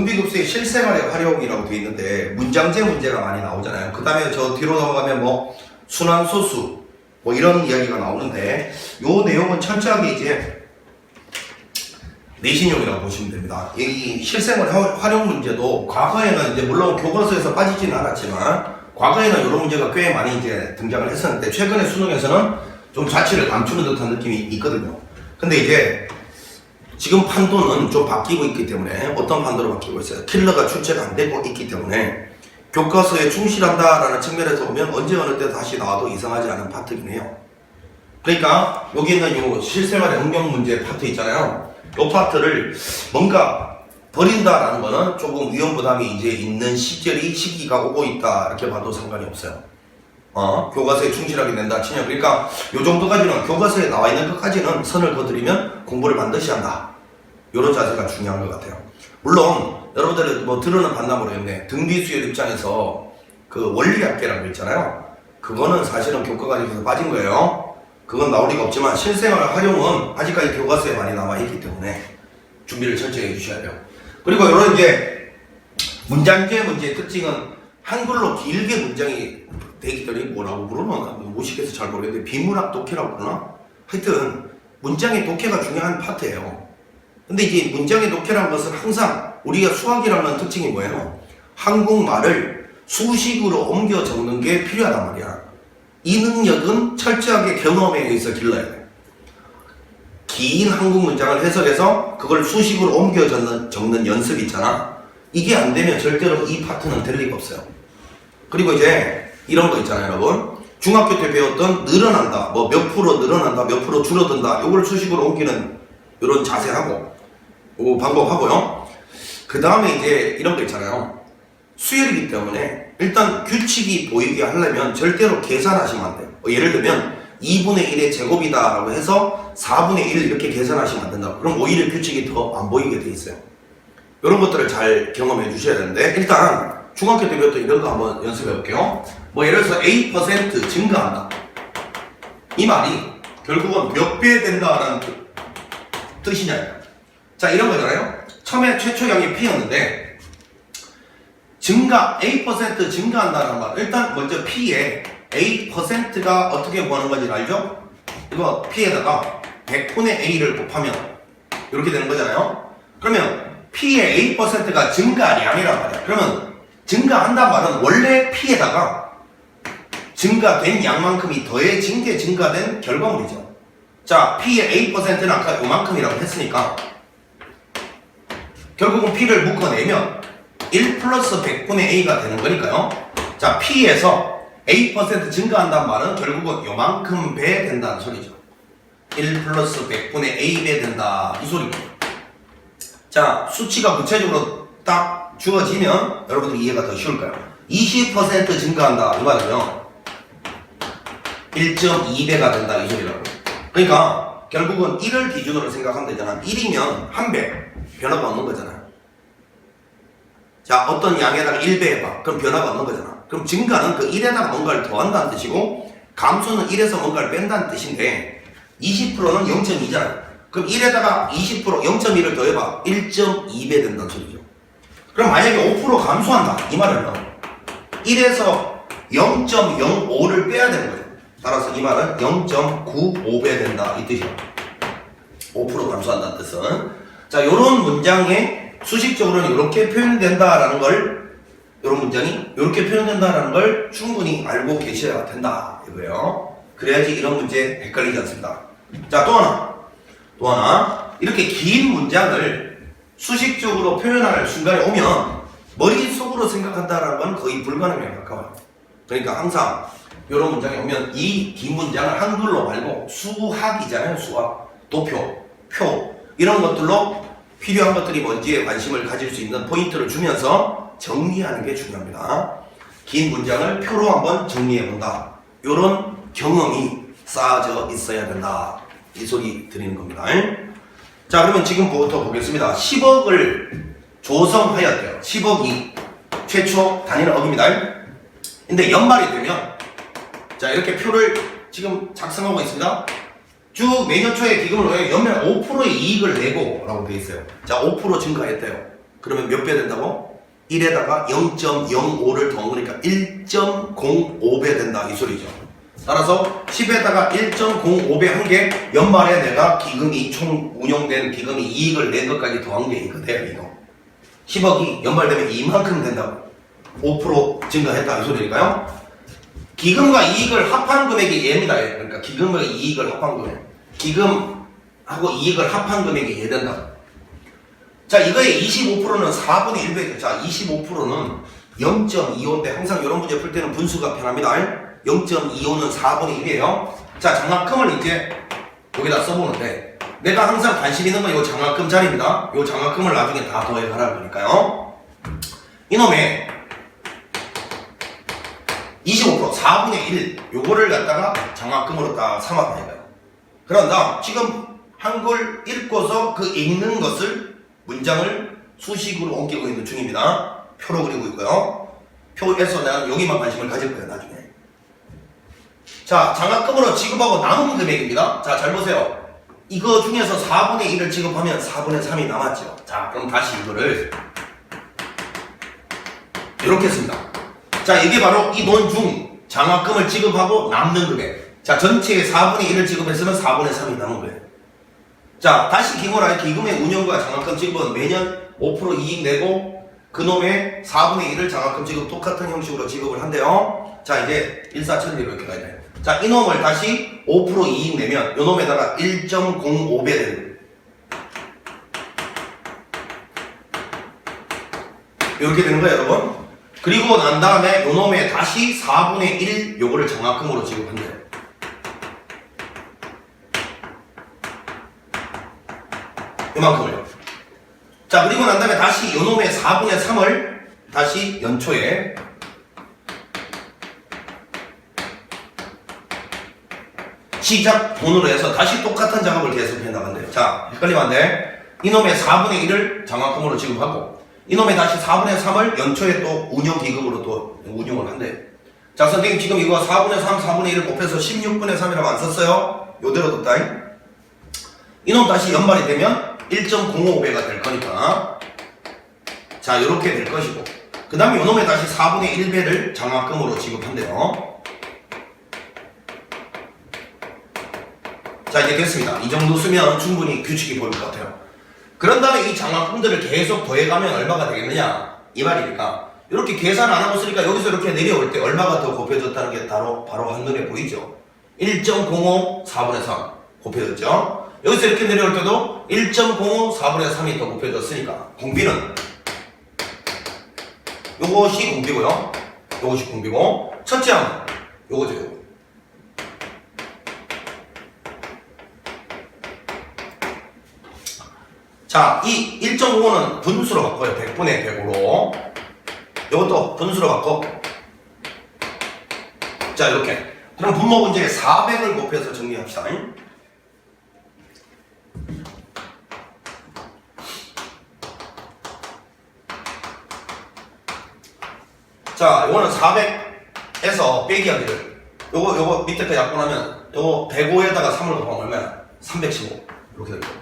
등비급수의 실생활의 활용이라고 되어 있는데 문장제 문제가 많이 나오잖아요. 그 다음에 저 뒤로 넘어가면 뭐 순환소수 뭐 이런 이야기가 나오는데 요 내용은 철저하게 이제 내신용이라고 보시면 됩니다. 이 실생활 활용 문제도 과거에는 이제 물론 교과서에서 빠지지는 않았지만 과거에는 이런 문제가 꽤 많이 이제 등장을 했었는데 최근에 수능에서는 좀 자취를 감추는 듯한 느낌이 있거든요. 근데 이제 지금 판도는 좀 바뀌고 있기 때문에 어떤 판도로 바뀌고 있어요? 킬러가 출제가 안 되고 있기 때문에 교과서에 충실한다라는 측면에서 보면 언제 어느 때 다시 나와도 이상하지 않은 파트긴 해요. 그러니까 여기 있는 요 실생활의 응용 문제 파트 있잖아요. 요 파트를 뭔가 버린다라는 거는 조금 위험 부담이 이제 있는 시기가 오고 있다 이렇게 봐도 상관이 없어요. 교과서에 충실하게 된다 치냐. 그러니까 요 정도까지는 교과서에 나와 있는 것까지는 선을 그어드리면 공부를 반드시 한다. 요런 자세가 중요한 것 같아요. 물론 여러분들 뭐 들으는 봤나 모르겠네. 등비수열 입장에서 그 원리학계라는 거 있잖아요. 그거는 사실은 교과과정에서 빠진 거예요. 그건 나올 리가 없지만 실생활 활용은 아직까지 교과서에 많이 남아있기 때문에 준비를 철저히 해주셔야 돼요. 그리고 이런 이제 문장제 문제의 특징은 한글로 길게 문장이 되기 때문에 뭐라고 부르나? 무식해서 잘 모르겠는데 비문학 독해라고 그러나? 하여튼 문장의 독해가 중요한 파트예요. 근데 이제 문장의 독해라는 것은 항상 우리가 수학이라는 특징이 뭐예요? 한국말을 수식으로 옮겨 적는 게 필요하단 말이야. 이 능력은 철저하게 경험에 의해서 길러야 돼. 긴 한국 문장을 해석해서 그걸 수식으로 옮겨 적는 연습이 있잖아. 이게 안 되면 절대로 이 파트는 될 리가 없어요. 그리고 이제 이런 거 있잖아요, 여러분. 중학교 때 배웠던 늘어난다, 뭐 몇 프로 늘어난다, 몇 프로 줄어든다, 요걸 수식으로 옮기는 이런 자세하고, 요 방법하고요. 그 다음에 이제 이런 거 있잖아요. 수열이기 때문에 일단 규칙이 보이게 하려면 절대로 계산하시면 안 돼요. 예를 들면 2분의 1의 제곱이다 라고 해서 4분의 1 이렇게 계산하시면 안 된다. 그럼 오히려 규칙이 더 안 보이게 돼 있어요. 이런 것들을 잘 경험해 주셔야 되는데 일단 중학교 때 배웠던 이런 거 한번 연습해 볼게요. 뭐 예를 들어서 A% 증가한다. 이 말이 결국은 몇 배 된다라는 뜻이냐. 자, 이런 거잖아요. 처음에 최초양이 P였는데 증가, A% 증가한다는 말. 일단 먼저 P에 A%가 어떻게 구하는 건지 알죠? 이거 P에다가 100분의 A를 곱하면 이렇게 되는 거잖아요. 그러면 P의 A%가 증가량이란 말이야. 그러면 증가한다는 말은 원래 P에다가 증가된 양만큼이 더해진 게 증가된 결과물이죠. 자, P의 A%는 아까 요만큼이라고 했으니까 결국은 P를 묶어내면 1 플러스 100분의 A가 되는 거니까요. 자, P에서 A% 증가한다는 말은 결국은 요만큼 배 된다는 소리죠. 1 플러스 100분의 A배 된다 이 소리입니다. 자, 수치가 구체적으로 딱 주어지면 여러분들이 이해가 더 쉬울까요? 20% 증가한다 이 말은요 1.2배가 된다 이 소리라고. 그러니까 결국은 1을 기준으로 생각하면 되잖아. 1이면 1배 변화가 없는 거잖아. 자, 어떤 양에다가 1배 해봐. 그럼 변화가 없는 거잖아. 그럼 증가는 그 1에다가 뭔가를 더한다는 뜻이고 감소는 1에서 뭔가를 뺀다는 뜻인데 20%는 0.2잖아요. 그럼 1에다가 20% 0.1을 더해봐. 1.2배 된다는 소리죠. 그럼 만약에 5% 감소한다 이 말은 1에서 0.05를 빼야 되는 거죠. 따라서 이 말은 0.95배 된다 이 뜻이에요. 5% 감소한다는 뜻은. 자, 요런 문장에 수식적으로는 이렇게 표현된다라는 걸, 이런 문장이 이렇게 표현된다라는 걸 충분히 알고 계셔야 된다 이거예요. 그래야지 이런 문제 헷갈리지 않습니다. 자, 또 하나 이렇게 긴 문장을 수식적으로 표현할 순간에 오면 머릿속으로 생각한다라는 건 거의 불가능에 가까워요. 그러니까 항상 이런 문장에 오면 이 긴 문장을 한글로 말고 수학이잖아요. 수학, 도표, 표 이런 것들로 필요한 것들이 뭔지에 관심을 가질 수 있는 포인트를 주면서 정리하는 게 중요합니다. 긴 문장을 표로 한번 정리해 본다. 이런 경험이 쌓아져 있어야 된다. 이 소리 드리는 겁니다. 자, 그러면 지금부터 보겠습니다. 10억을 조성하였대요. 10억이 최초 단위는 억입니다. 근데 연말이 되면 자, 이렇게 표를 지금 작성하고 있습니다. 쭉 매년 초에 기금을 넣어요. 연말 5%의 이익을 내고 라고 되어 있어요. 자, 5% 증가했대요. 그러면 몇 배 된다고? 1에다가 0.05를 더한 거니까 1.05배 된다 이 소리죠. 따라서 10에다가 1.05배 한 게 연말에 내가 기금이 총 운용된 기금이 이익을 낸 것까지 더한 게 이거대요. 이거 10억이 연말 되면 이만큼 된다고. 5% 증가했다 이 소리니까요. 기금과 이익을 합한 금액이 얘입니다. 그러니까 기금과 이익을 합한 금액. 기금하고 이익을 합한 금액이 얘 된다. 자, 이거의 25%는 4분의 1배. 자, 25%는 0.25인데 항상 이런 문제 풀 때는 분수가 편합니다. 0.25는 4분의 1이에요. 자, 장학금을 이제 여기다 써보는데 내가 항상 관심 있는 건 이 장학금 자리입니다. 이 장학금을 나중에 다 더해가라는 거니까요. 이놈의 25% 4분의 1 요거를 갖다가 장학금으로 딱 삼았다 이거예요. 그런 다음 지금 한글 읽고서 그 읽는 것을 문장을 수식으로 옮기고 있는 중입니다. 표로 그리고 있고요. 표에서 나는 여기만 관심을 가질 거예요 나중에. 자, 장학금으로 지급하고 남은 금액입니다. 자, 잘 보세요. 이거 중에서 4분의 1을 지급하면 4분의 3이 남았죠. 자, 그럼 다시 이거를 이렇게 씁니다. 자, 이게 바로 이 돈 중 장학금을 지급하고 남는 금액. 자, 전체의 4분의 1을 지급했으면 4분의 3이 남은 거예요. 자, 다시 기본하게 기금의 운영과 장학금 지급은 매년 5% 이익 내고 그놈의 4분의 1을 장학금 지급 똑같은 형식으로 지급을 한대요. 자, 이제 일사천리로 이렇게 가야 돼요. 자, 이놈을 다시 5% 이익 내면 요놈에다가 1.05배 되는 거예요. 이렇게 되는 거예요, 여러분. 그리고 난 다음에 요놈에 다시 4분의 1 요거를 장학금으로 지급한대요. 요만큼을요. 자, 그리고 난 다음에 다시 요놈의 4분의 3을 다시 연초에 시작 돈으로 해서 다시 똑같은 작업을 계속해 나간대요. 자, 헷갈리면 안 돼. 이놈의 4분의 1을 장학금으로 지급하고 이놈의 다시 4분의 3을 연초에 또 운영기금으로 또 운용을 한대요. 자, 선생님 지금 이거 4분의 3, 4분의 1을 곱해서 16분의 3이라고 안 썼어요? 요대로 뒀다잉. 이놈 다시 연말이 되면 1.05배가 될 거니까 자, 요렇게 될 것이고 그 다음에 요놈에 다시 4분의 1배를 장학금으로 지급한대요. 자, 이제 됐습니다. 이 정도 쓰면 충분히 규칙이 보일 것 같아요. 그런 다음에 이 장학금들을 계속 더해가면 얼마가 되겠느냐 이 말이니까 이렇게 계산 안 하고 쓰니까 여기서 이렇게 내려올 때 얼마가 더 곱해졌다는 게 바로 한눈에 보이죠. 1.05 4분의 3 곱해졌죠. 여기서 이렇게 내려올 때도 1.05 4분의 3이 더 곱해졌으니까 공비는 요것이 공비고요. 요것이 공비고 첫째 항 요거죠. 요거. 자, 이 1.5는 분수로 바꿔요. 100분의 100으로. 이것도 분수로 바꿔. 자, 이렇게. 그럼 분모 문제에 400을 곱해서 정리합시다. 자, 이거는 400에서 빼기 하기를. 요거 밑에까지 약분하면 요거 105에다가 3을 곱하면 얼마야? 315. 이렇게 될 거예요.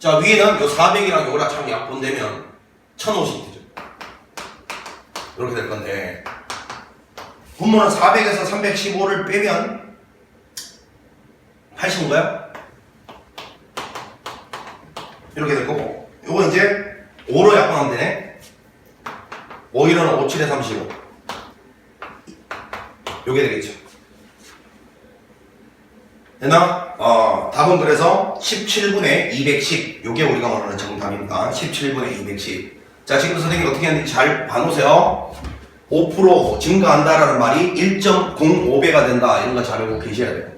자, 위에는 요 400이랑 요거랑 참 약분되면 1050 되죠. 이렇게 될 건데 분모는 400에서 315를 빼면 85인가요? 이렇게 될 거고 요거 이제 5로 약분하면 되네. 5, 1은 5, 7에 35 요게 되겠죠. 됐나? 답은 그래서 17분의 210 요게 우리가 말하는 정답입니다. 17분의 210. 자, 지금 선생님이 어떻게 했는지 잘 봐놓으세요. 5% 증가한다라는 말이 1.05배가 된다 이런 거 잘 알고 계셔야 돼요.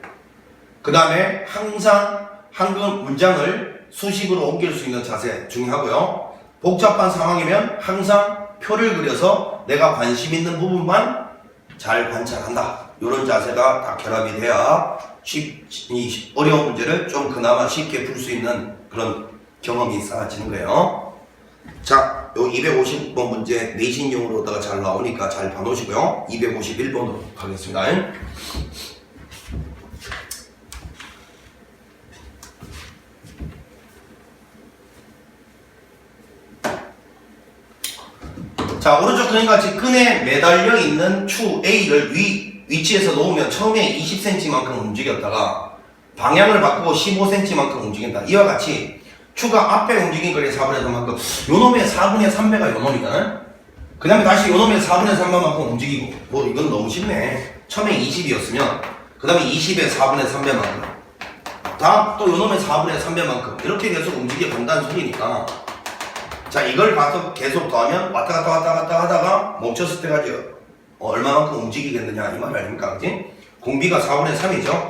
그 다음에 항상 한글 문장을 수식으로 옮길 수 있는 자세 중요하고요. 복잡한 상황이면 항상 표를 그려서 내가 관심 있는 부분만 잘 관찰한다. 이런 자세가 다 결합이 돼야 이 어려운 문제를 좀 그나마 쉽게 풀 수 있는 그런 경험이 쌓아지는 거예요. 자, 요 250번 문제 내신용으로다가 잘 나오니까 잘 봐놓으시고요. 251번으로 가겠습니다. 그림 같이 끈에 매달려 있는 추 A를 위치에서 놓으면 처음에 20cm만큼 움직였다가 방향을 바꾸고 15cm만큼 움직인다. 이와 같이 추가 앞에 움직인 거리의 4분의 3만큼 요놈의 4분의 3배가 요놈이잖아요. 그 다음에 다시 요놈의 4분의 3만큼 움직이고 뭐 이건 너무 쉽네. 처음에 20이었으면 그 다음에 20의 4분의 3배만큼 다음 또 요놈의 4분의 3배만큼 이렇게 계속 움직여 간다는 소리니까 자 이걸 가서 계속 더하면 왔다 갔다 하다가 멈췄을 때까지 얼마만큼 움직이겠느냐 이 말 아닙니까? 그치? 공비가 4분의 3이죠.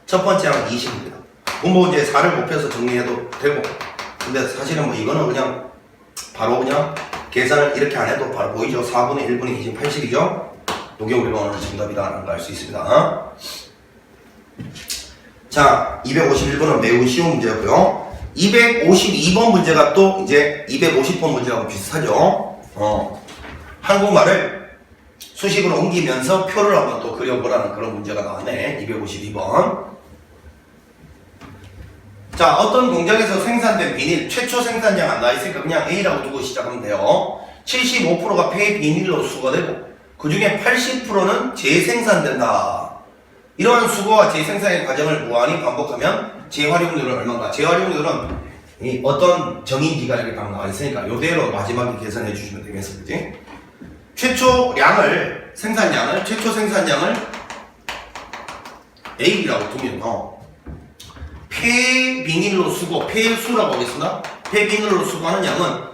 첫 번째 항은 20입니다. 분모 이제 4를 곱해서 정리해도 되고 근데 사실은 뭐 이거는 그냥 바로 그냥 계산을 이렇게 안 해도 바로 보이죠. 4분의 1분의 2는 80이죠. 이게 우리가 오늘 정답이다 라는 걸 알 수 있습니다. 자 251번은 매우 쉬운 문제였고요. 252번 문제가 또 이제 250번 문제하고 비슷하죠. 한국말을 수식으로 옮기면서 표를 한번 또 그려보라는 그런 문제가 나왔네. 252번. 자, 어떤 공장에서 생산된 비닐, 최초 생산량 안 나와있으니까 그냥 A라고 두고 시작하면 돼요. 75%가 폐비닐로 수거되고 그 중에 80%는 재생산된다. 이러한 수거와 재생산의 과정을 무한히 반복하면 재활용률은 얼마인가? 재활용률은 이 어떤 정의기가 이렇게 딱 나와있으니까 이대로 마지막에 계산해 주시면 되겠습니다. 최초 생산량을 A라고 두면요. 폐비닐로 수거, 폐수라고 하겠습니다. 폐비닐로 수거하는 양은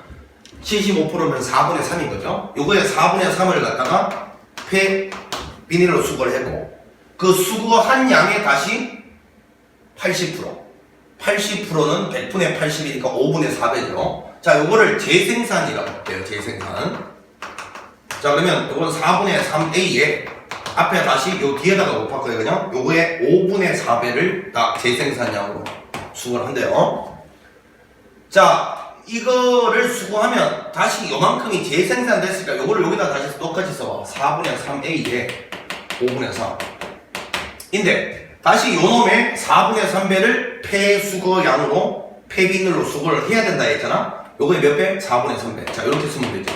75%면 4분의 3인 거죠. 요거에 4분의 3을 갖다가 폐비닐로 수거를 했고, 그 수거한 양에 다시 80%. 80%는 100분의 80이니까 5분의 4배죠. 자, 요거를 재생산이라고 할게요. 재생산. 자, 그러면 요거는 4분의 3A에 앞에 다시 요 뒤에다가 곱할 거예요. 그냥 요거에 5분의 4배를 딱 재생산량으로 수거를 한대요. 자, 이거를 수거하면 다시 요만큼이 재생산됐으니까 요거를 여기다 다시 똑같이 써봐. 4분의 3A에 5분의 4. 인데 다시 요놈의 4분의 3배를 폐수거량으로 폐비닐로 수거를 해야 된다 했잖아. 요거에 몇 배? 4분의 3배. 자, 이렇게 쓰면 되죠.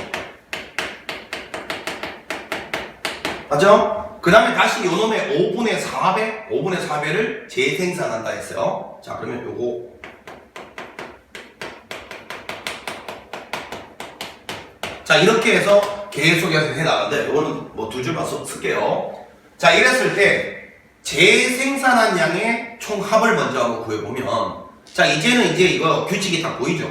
맞죠? 그 다음에 다시 요놈의 5분의 4배를 재생산한다 했어요. 자, 그러면 요거 자, 이렇게 해서 계속해서 해나가는데 요거는 뭐 두 줄만 쓸게요. 자, 이랬을 때 재생산한 양의 총합을 먼저 한번 구해보면 자, 이제는 이거 규칙이 딱 보이죠?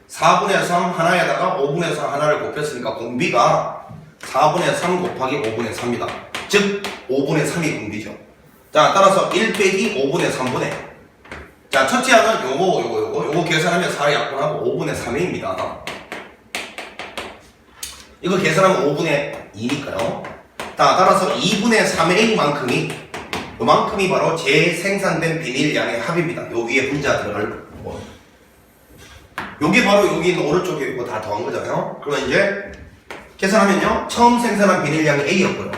4분의 3 하나에다가 5분의 4 하나를 곱했으니까 공비가 4분의 3 곱하기 5분의 3이다. 즉 5분의 3이 공비죠. 자, 따라서 1 빼기 5분의 3분의 자, 첫째 항은 요거 계산하면 4 약분하고 5분의 3입니다. 이거 계산하면 5분의 2니까요. 자, 따라서 2분의 3의 요만큼이 바로 재생산된 비닐 양의 합입니다. 요 위에 분자 들어갈 거. 요게 바로 여기 있는 오른쪽에 있고 다 더한 거잖아요. 그러면 이제 계산하면요. 처음 생산한 비닐 양이 A였고요.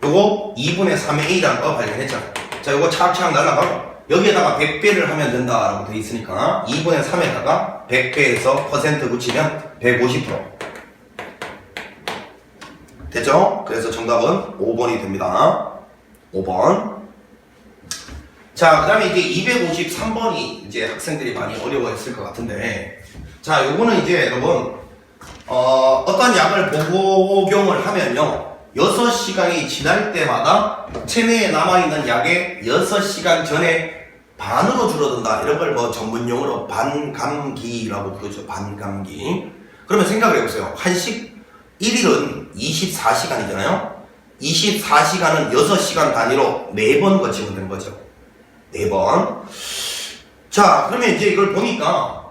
요거 2분의 3의 A라는 거 발견했잖아요. 자, 요거 차악차악 날라가고 여기에다가 100배를 하면 된다라고 돼 있으니까 2분의 3에다가 100배에서 퍼센트 붙이면 150%. 됐죠? 그래서 정답은 5번이 됩니다. 5번. 자, 그 다음에 이제 253번이 이제 학생들이 많이 어려워했을 것 같은데 자, 요거는 이제 여러분 어떤 약을 복용을 하면요 6시간이 지날 때마다 체내에 남아있는 약의 6시간 전에 반으로 줄어든다. 이런 걸 뭐 전문용어로 반감기라고 부르죠. 반감기. 그러면 생각을 해보세요. 1일은 24시간이잖아요. 24시간은 6시간 단위로 4번 거치면 되는 거죠. 4번. 자, 그러면 이제 이걸 보니까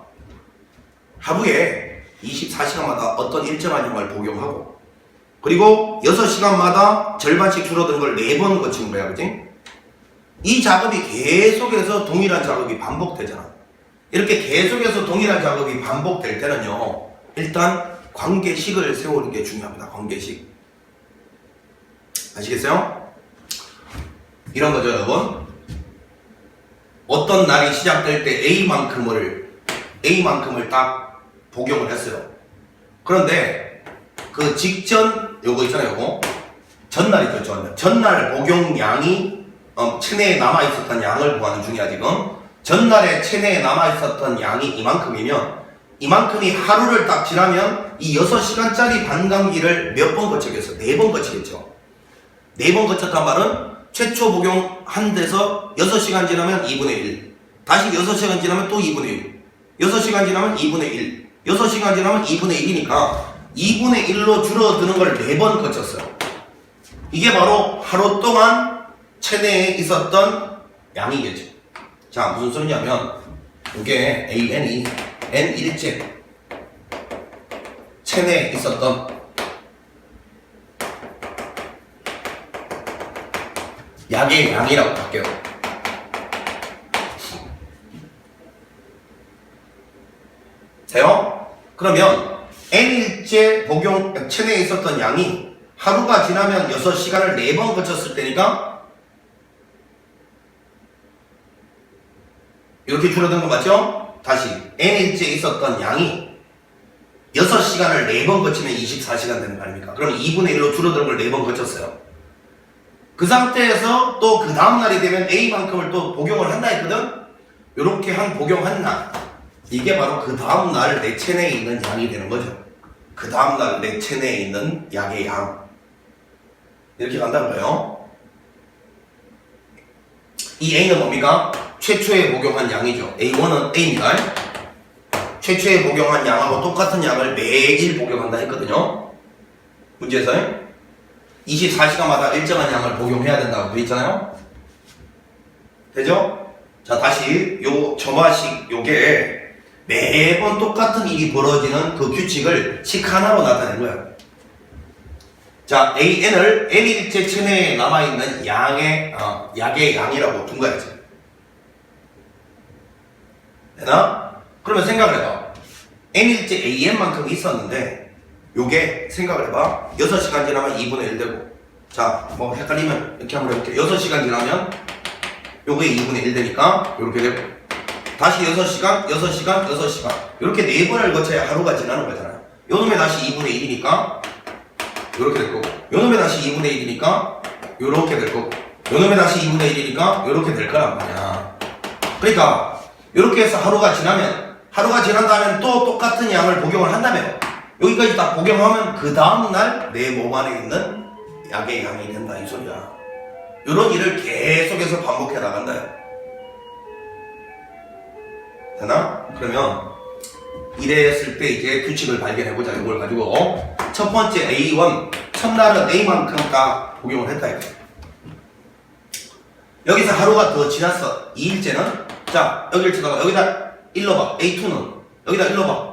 하루에 24시간마다 어떤 일정한 양을 복용하고 그리고 6시간마다 절반씩 줄어든 걸 4번 거치는 거야. 그치? 이 작업이 계속해서 동일한 작업이 반복되잖아. 이렇게 계속해서 동일한 작업이 반복될 때는요 일단 관계식을 세우는 게 중요합니다. 관계식. 아시겠어요? 이런 거죠, 여러분. 어떤 날이 시작될 때 A만큼을 딱 복용을 했어요. 그런데 그 직전 요거 있잖아요. 요거 전날이죠. 전날 복용량이 체내에 남아있었던 양을 구하는 중이야 지금. 전날에 체내에 남아있었던 양이 이만큼이면 이만큼이 하루를 딱 지나면 이 6시간짜리 반감기를 몇 번 거치겠어? 4번 거치겠죠. 4번 거쳤단 말은 최초 복용한 데서 6시간 지나면 2분의 1, 다시 6시간 지나면 또 2분의 1, 6시간 지나면 2분의 1, 6시간 지나면 2분의 1이니까 2분의 1로 줄어드는 걸 4번 거쳤어요. 이게 바로 하루 동안 체내에 있었던 양이겠죠. 자, 무슨 소리냐면 이게 AN이 N일째 체내에 있었던 약의 양이라고 할게요. 돼요? 그러면 N일째 복용 체내에 있었던 양이 하루가 지나면 6시간을 4번 거쳤을 때니까 이렇게 줄어든 거 맞죠? 다시 N일째 있었던 양이 6시간을 4번 거치면 24시간 되는 거 아닙니까? 그럼 2분의 1로 줄어드는 걸 4번 거쳤어요. 그 상태에서 또 그 다음날이 되면 A만큼을 또 복용을 한다 했거든? 요렇게 한 복용한 날, 이게 바로 그 다음날 내 체내에 있는 양이 되는 거죠. 그 다음날 내 체내에 있는 약의 양, 이렇게 간다는 거예요. 이 A는 뭡니까? 최초에 복용한 양이죠. A1은 A입니다. 최초에 복용한 양하고 똑같은 양을 매일 복용한다 했거든요. 문제에서 24시간마다 일정한 양을 복용해야 된다고 되어 있잖아요. 되죠? 자, 다시 요 점화식 요게 매번 똑같은 일이 벌어지는 그 규칙을 식 하나로 나타낸 거예요. 자, AN을 N일째 체내에 남아있는 양의 약의 양이라고 둔 거야지. 되나? 그러면 생각을 해봐. N일째 AN만큼 있었는데 요게 생각을 해봐. 6시간 지나면 2분의 1 되고, 자, 뭐 헷갈리면 이렇게 한번 해볼게. 6시간 지나면 요게 2분의 1 되니까 요렇게 되고, 다시 6시간, 6시간, 6시간 이렇게 4번을 거쳐야 하루가 지나는 거잖아요. 요놈에 다시 2분의 1이니까 요렇게 될 거고, 요놈에 다시 2분의 1이니까 요렇게 될 거고, 요놈에 다시 2분의 1이니까 요렇게 될 거란 말이야. 그러니까 요렇게 해서 하루가 지나면, 하루가 지난 다음에 또 똑같은 양을 복용을 한다면, 여기까지 딱 복용하면 그 다음날 내 몸 안에 있는 약의 양이 된다 이 소리야. 요런 일을 계속해서 반복해 나간다. 되나? 그러면 이랬을 때 이제 규칙을 발견해보자. 이걸 가지고 첫 번째 A1, 첫날은 A만큼 딱 복용을 했다 이거. 여기서 하루가 더 지났어. 2일째는 자, 여기를 쳐다봐. 여기다 일러봐. A2는 여기다 일러봐.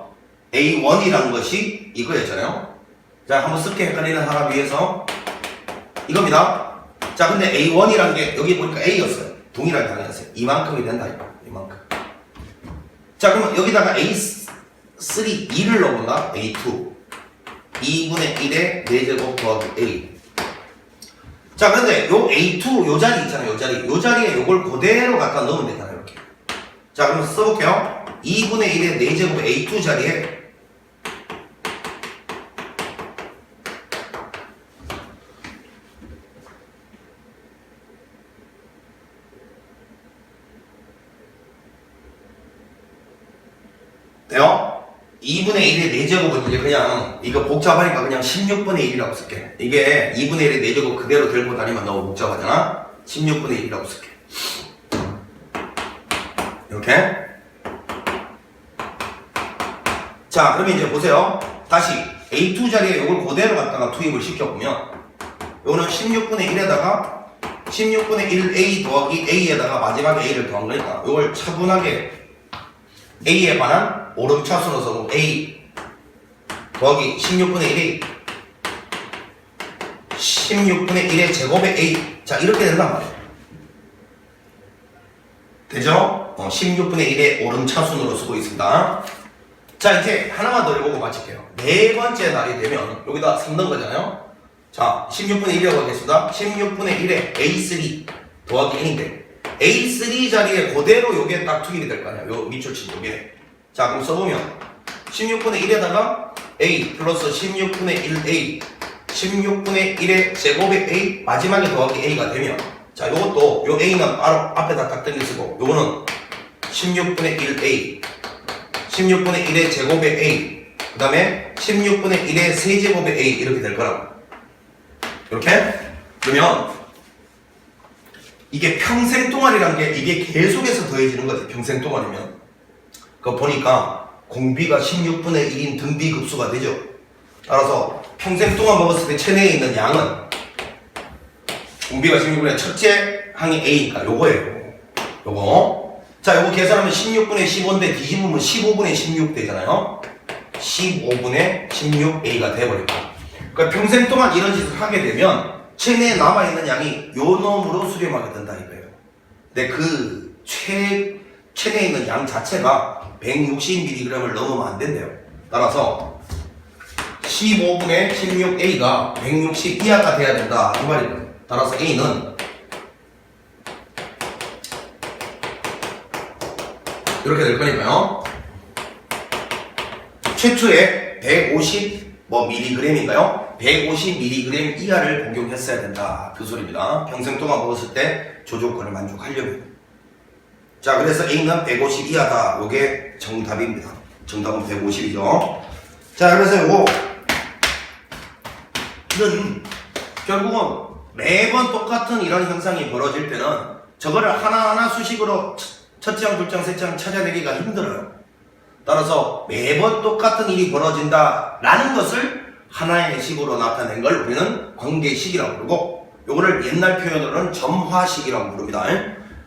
A1이라는 것이 이거였잖아요. 자, 한번 습게 헷갈리는 사람 위해서 이겁니다. 자, 근데 A1이라는 게 여기 보니까 A였어요. 동일하게 당했어요. 이만큼이 된다 이거. 이만큼. 자, 그러면 여기다가 A3, 2를 넣어본다. A2 2분의 1의 4제곱 더하기 A. 자, 그런데 요 A2 요 자리 있잖아요. 요 자리에 요걸 그대로 갖다 넣으면 되잖아요. 이렇게. 자, 그럼 써볼게요. 2분의 1의 4제곱 A2 자리에 돼요? 2분의 1의 4제곱은 이제 그냥 이거 복잡하니까 그냥 16분의 1이라고 쓸게. 이게 2분의 1의 4제곱 그대로 들고 다니면 너무 복잡하잖아. 16분의 1이라고 쓸게. 이렇게. 자, 그러면 이제 보세요. 다시 A2 자리에 이걸 그대로 갖다가 투입을 시켜보면 요거는 16분의 1에다가 16분의 1A 더하기 A에다가 마지막에 A를 더한 거니까 요걸 차분하게 A에 관한 오름차순으로 써보고 A 더하기 16분의 1A 16분의 1의 제곱의 A. 자, 이렇게 된단 말이에요. 되죠? 16분의 1의 오름차순으로 쓰고 있습니다. 자, 이제 하나만 더 읽어보고 마칠게요. 네 번째 날이 되면 여기다 3 넣은 거잖아요. 자, 16분의 1이라고 하겠습니다. 16분의 1에 A3 더하기 N인데 A3 자리에 그대로 요게 딱 투입이 될 거 아니에요. 요 밑줄 친 요게. 자, 그럼 써보면 16분의 1에다가 A 플러스 16분의 1A 16분의 1의 제곱의 A 마지막에 더하기 A가 되면 자 요것도 요 A는 바로 앞에다 딱 땡겨 쓰고 요거는 16분의 1A 16분의 1의 제곱의 A 그 다음에 16분의 1의 세제곱의 A 이렇게 될 거라고 이렇게? 그러면 이게 평생 동안이란 게 이게 계속해서 더해지는 거지 평생 동안이면 그거 보니까 공비가 16분의 1인 등비급수가 되죠 따라서 평생 동안 먹었을 때 체내에 있는 양은 공비가 16분의 첫째 항이 A니까 요거예요 요거 자 요거 계산하면 16분의 15인데 뒤집으면 15분의 16 되잖아요 15분의 16A가 돼버립니다 그러니까 평생 동안 이런 짓을 하게 되면 체내에 남아있는 양이 요 놈으로 수렴하게 된다 이거예요 근데 그 체내에 있는 양 자체가 160mg을 넘으면 안 된대요 따라서 15분의 16A가 160 이하가 돼야 된다 이 말이에요 따라서 A는 이렇게 될 거니까요 최초에 150 mg인가요? 150mg 이하를 복용했어야 된다 그 소리입니다 평생 동안 먹었을 때 조조건을 만족하려면 자 그래서 A는 150 이하다 요게 정답입니다 정답은 150이죠 자 그래서 요거 이런 결국은 매번 똑같은 이런 현상이 벌어질 때는 저거를 하나하나 수식으로 첫째 장, 둘째 장, 셋째 장 찾아내기가 힘들어요 따라서 매번 똑같은 일이 벌어진다 라는 것을 하나의 식으로 나타낸 걸 우리는 관계식이라고 부르고 요거를 옛날 표현으로는 점화식이라고 부릅니다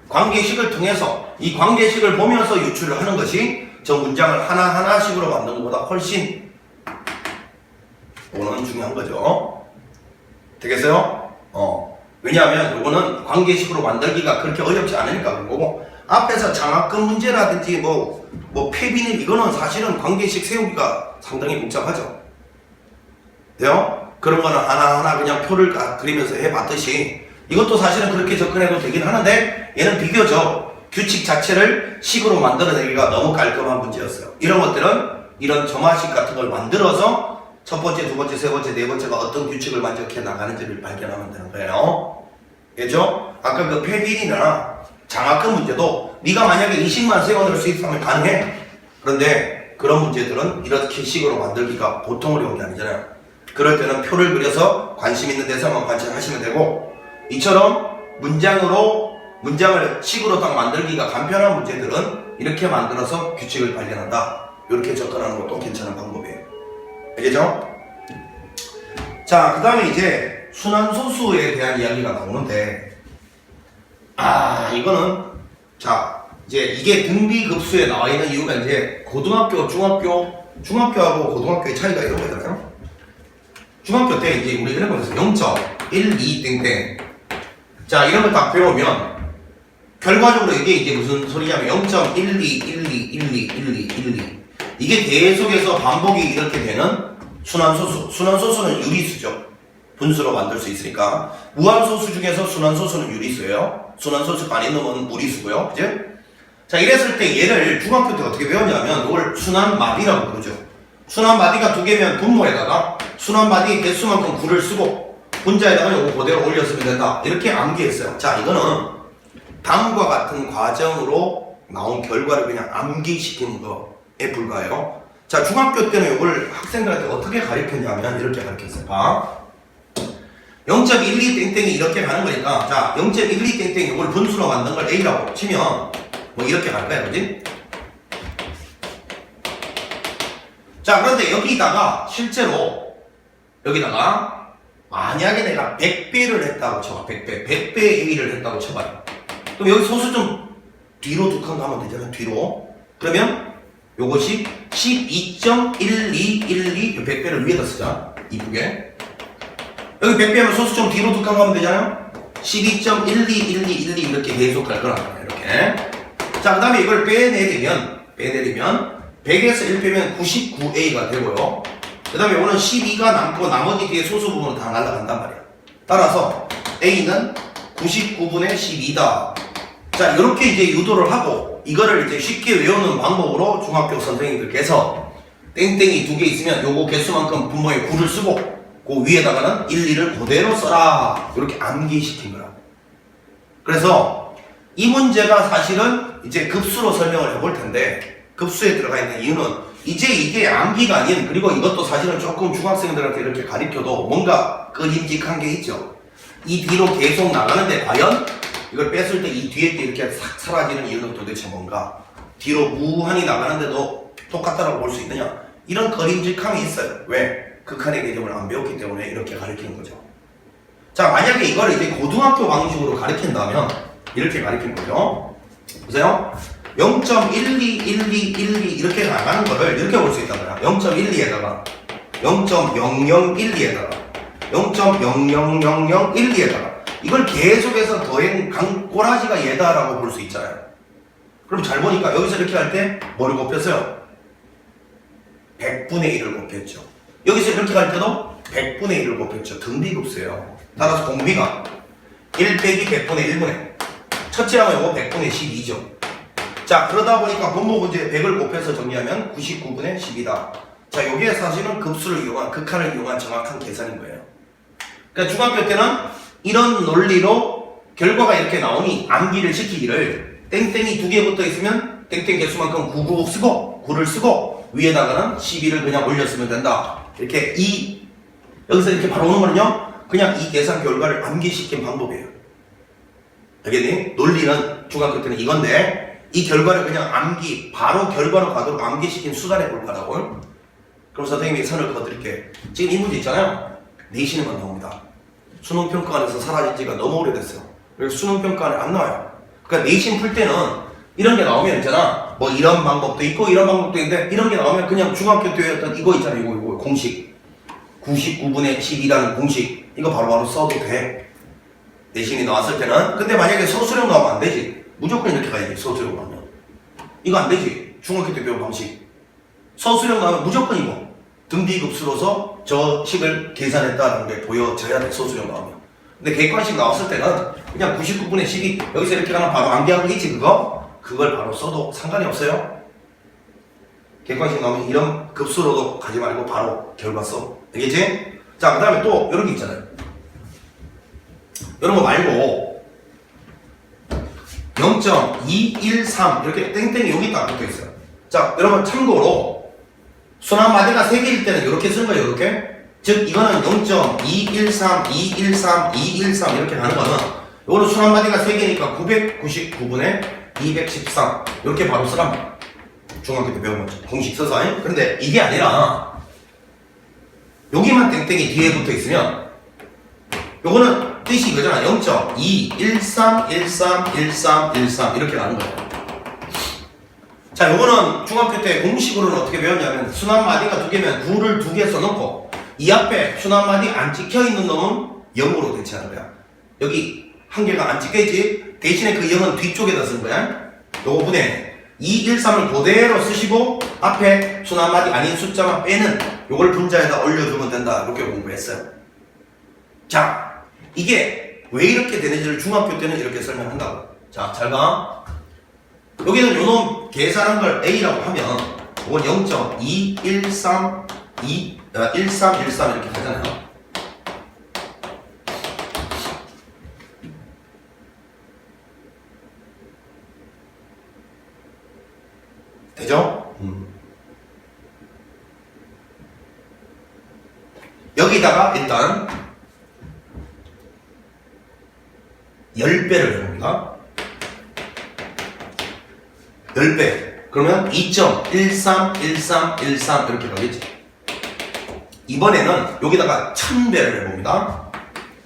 관계식을 통해서 이 관계식을 보면서 유출을 하는 것이 저 문장을 하나하나식으로 만드는 것보다 훨씬 요거는 중요한 거죠 되겠어요? 왜냐하면 요거는 관계식으로 만들기가 그렇게 어렵지 않으니까 그런 거고 앞에서 장학금 문제라든지 뭐 폐비닐 이거는 사실은 관계식 세우기가 상당히 복잡하죠. 돼요? 그런 거는 하나하나 그냥 표를 그리면서 해봤듯이 이것도 사실은 그렇게 접근해도 되긴 하는데 얘는 비교적 규칙 자체를 식으로 만들어내기가 너무 깔끔한 문제였어요. 이런 것들은 이런 점화식 같은 걸 만들어서 첫 번째, 두 번째, 세 번째, 네 번째가 어떤 규칙을 만족해 나가는지를 발견하면 되는 거예요. 알겠죠? 아까 그 폐비닐이나 장학금 문제도 네가 만약에 이식만 세워놓을 수 있으면 가능해. 그런데 그런 문제들은 이렇게 식으로 만들기가 보통 어려운 게 아니잖아요. 그럴 때는 표를 그려서 관심 있는 데서만 관찰하시면 되고 이처럼 문장을 식으로 딱 만들기가 간편한 문제들은 이렇게 만들어서 규칙을 발견한다. 이렇게 접근하는 것도 괜찮은 방법이에요. 알겠죠? 자, 그 다음에 이제 순환소수에 대한 이야기가 나오는데 이거는 자 이제 이게 등비급수에 나와 있는 이유가 이제 고등학교, 중학교하고 고등학교의 차이가 이런 거잖아요. 중학교 때 이제 우리 이런 거에서 0.12 땡땡 자 이런 걸 딱 배우면 결과적으로 이게 이제 무슨 소리냐면 0.1212121212 이게 계속해서 반복이 이렇게 되는 순환소수는 유리수죠. 분수로 만들 수 있으니까 무한소수 중에서 순환소수는 유리수예요. 순환소수가 아닌 놈은 무리수고요. 그죠? 자 이랬을 때 얘를 중학교 때 어떻게 배웠냐면 이걸 순환마디라고 부르죠. 순환마디가 두 개면 분모에다가 순환마디 개수만큼 9를 쓰고 분자에다가 이거 그대로 올렸으면 된다. 이렇게 암기했어요. 자 이거는 다음과 같은 과정으로 나온 결과를 그냥 암기시키는 거에 불과해요. 자 중학교 때는 이걸 학생들한테 어떻게 가르쳤냐면 이렇게 가르쳤어요. 봐. 0.12 땡땡이 이렇게 가는 거니까 자 0.12 땡땡 이걸 분수로 만든 걸 A라고 치면 뭐 이렇게 갈 거야 그지? 자 그런데 여기다가 실제로 여기다가 만약에 내가 100배를 했다고 쳐봐 100배 A를 했다고 쳐봐요. 그럼 여기 소수 좀 뒤로 두 칸 가면 되잖아 뒤로. 그러면 요것이 12.1212 100배를 위에다 쓰자 이쁘게. 여기 100배면 소수 좀 뒤로 두 칸 가면 되잖아요. 12.121212 이렇게 계속 갈 거란 말이야 이렇게. 자 그 다음에 이걸 빼내리면 100에서 1 빼면 99A가 되고요. 그 다음에 이거는 12가 남고 나머지 뒤에 소수 부분은 다 날아간단 말이야. 따라서 A는 99분의 12다. 자 이렇게 이제 유도를 하고 이거를 이제 쉽게 외우는 방법으로 중학교 선생님들께서 땡땡이 2개 있으면 요거 개수만큼 분모에 9를 쓰고 그 위에다가는 1, 2를 그대로 써라. 이렇게 암기시킨 거라. 그래서 이 문제가 사실은 이제 급수로 설명을 해볼 텐데 급수에 들어가 있는 이유는 이제 이게 암기가 아닌 그리고 이것도 사실은 조금 중학생들한테 이렇게 가르쳐도 뭔가 끄림직한 게 있죠. 이 뒤로 계속 나가는데 과연 이걸 뺐을 때 이 뒤에 게 이렇게 싹 사라지는 이유는 도대체 뭔가? 뒤로 무한히 나가는데도 똑같다라고 볼 수 있느냐? 이런 그림직함이 있어요. 왜? 극한의 개념을 안 배웠기 때문에 이렇게 가르치는 거죠. 자, 만약에 이걸 이제 고등학교 방식으로 가르친다면 이렇게 가르치는 거죠. 보세요. 0.121212 이렇게 나가는 거를 이렇게 볼 수 있단 말이야. 0.12에다가 0.0012에다가 0.000012에다가 이걸 계속해서 더행 꼬라지가 얘다라고 볼 수 있잖아요. 그럼 잘 보니까 여기서 이렇게 할 때 뭐를 곱했어요? 100분의 1을 곱했죠. 여기서 이렇게 할 때도 100분의 1을 곱했죠. 등비급수예요. 따라서 공비가 1 빼기 100분의 1분의 첫째하면 이거 100분의 12죠. 자, 그러다 보니까 분모 문제 100을 곱해서 정리하면 99분의 10이다. 자, 요게 사실은 급수를 이용한, 극한을 이용한 정확한 계산인 거예요. 그러니까 중학교 때는 이런 논리로 결과가 이렇게 나오니 암기를 시키기를 땡땡이 2개 붙어 있으면 땡땡 개수만큼 99 쓰고 9를 쓰고 위에다가는 12를 그냥 올렸으면 된다. 이렇게 여기서 이렇게 바로 오는 거는요, 그냥 이 계산 결과를 암기시킨 방법이에요. 알겠니? 논리는 중학교 때는 이건데 이 결과를 그냥 바로 결과로 가도록 암기시킨 수단의 볼까라고. 그럼 선생님이 선을 그어드릴게. 지금 이 문제 있잖아요. 내신에만 나옵니다. 수능평가원에서 사라진 지가 너무 오래됐어요. 그래서 수능평가원에 안 나와요. 그러니까 내신 풀 때는 이런 게 나오면 있잖아. 뭐 이런 방법도 있고 이런 방법도 있는데 이런 게 나오면 그냥 중학교 때 했던 이거 있잖아요. 이거 공식. 99분의 12라는 공식. 이거 바로바로 써도 돼. 내신이 나왔을 때는. 근데 만약에 서술형 나오면 안 되지. 무조건 이렇게 가야지. 서술형 나오면. 이거 안 되지. 중학교 때 배운 방식. 서술형 나오면 무조건 이거. 등비급수로서 저 식을 계산했다는 게 보여져야 돼. 서술형 나오면. 근데 객관식 나왔을 때는 그냥 99분의 12 여기서 이렇게 가면 바로 암기하고 있지 그거? 그걸 바로 써도 상관이 없어요. 객관식 나오면 이런 급수로도 가지 말고 바로 결과 써. 알겠지? 자, 그 다음에 또 이런 게 있잖아요. 이런 거 말고 0.213 이렇게 땡땡이 여기 딱 붙어 있어요. 자, 여러분 참고로 순환마디가 3개일 때는 이렇게 쓰는 거예요. 이렇게. 즉 이거는 0.213, 213, 213 이렇게 가는 거는 이거는 순환마디가 3개니까 999분의 213 이렇게 바로 쓰란 말이야. 중학교 때 배운 거죠. 공식 써서. 근데 이게 아니라 여기만 땡땡이 뒤에 붙어 있으면 요거는 뜻이 이거잖아. 0.213, 13, 13, 13 이렇게 가는 거예요. 자, 요거는 중학교 때 공식으로는 어떻게 배웠냐면 순환마디가 2개면 9를 2개 써놓고 이 앞에 순환마디 안 찍혀있는 놈은 0으로 대체하는 거야. 여기 한 개가 안 찍혀있지? 대신에 그 0은 뒤쪽에다 쓰는 거야. 요거 분해 213을 그대로 쓰시고 앞에 순환마디 아닌 숫자만 빼는 요걸 분자에다 올려주면 된다. 이렇게 공부했어요. 자, 이게 왜 이렇게 되는지를 중학교 때는 이렇게 설명한다고. 자, 잘 봐. 여기는 요놈 계산한 걸 A라고 하면 이건 0.213 1313 이렇게 하잖아요. 되죠? 여기다가 일단 10배를 해봅니다. 10배. 그러면 2.131313 이렇게 가겠지. 이번에는 여기다가 1000배를 해봅니다.